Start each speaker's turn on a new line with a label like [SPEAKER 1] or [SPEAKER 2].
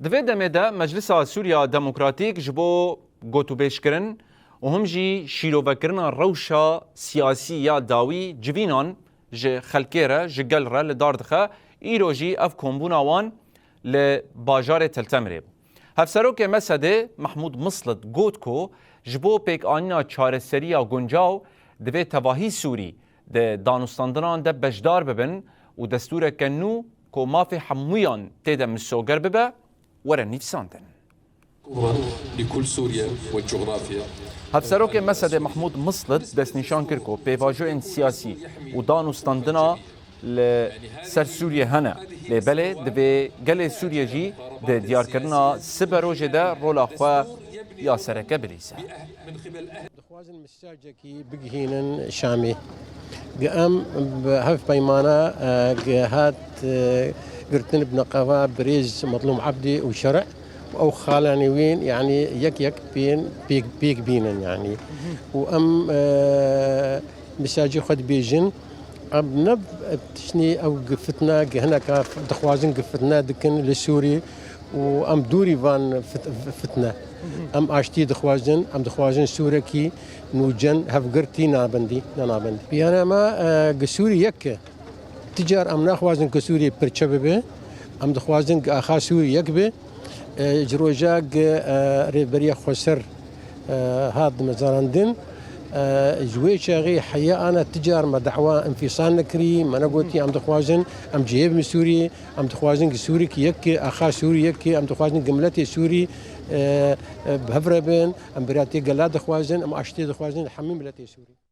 [SPEAKER 1] دوی دمده مجلس سوریا دموکراتیک جبو گوتو بیشکرن و هم جی شیروکرن روشا سیاسی یا داوی جوینان ج خلکیره جگل را لداردخه ایرو جی اف کمبونا وان لباجار تلتمره هفسروک مسده محمود مصلت گوت کو جبو پیک آنینا چارسریا گنجاو دوی تواهی سوری ده دانستاندنان ده بجدار ببن و دستور کنو کو مافی حمویان تیده مسوگر ببه ورا نفساندن
[SPEAKER 2] لكل سوريا والجغرافيا
[SPEAKER 1] هفسروک مسد محمود مصلت دست نشان کرکو پیواجوین سیاسی و دانستاندنا لسر سوریه هنه لبله دوی گل سوریه جی ده دیار کرنا سبروج ده رولا خواه یا سرکه بریسه
[SPEAKER 3] دخوازن مساجكي بجهينن شامي قام بهف بيمانة هات قرتن بنقابة بريز مظلوم عبدي وشرع أو خالاني وين يعني يك بين بيك بينن يعني وأم مساجي خد بيجن أم نب تشني أو قفتنا هنا دخوازن قفتنا دكن لسوري وأم دوري فان فتنة أم أشتي دخوازن سوركي نوجن هفقرتي نابندي بيانا ما قسوري يك تجار أم ناخوازن قسوري برشبه أم دخوازن أخا سوري يكبه جروجاق ريبريا خسر هاد مزارندن جوي شاغي حيا انا تجار ما دعوة انفصال نكري ما انا قلتي ام دخوازن ام جيب من سوري ام دخوازن سوري يك اخا سوري يك ام دخوازن قملتي سوري بهفربن ام براتي قلاد دخوازن ام اشتي دخوازن حميم بلاتي سوري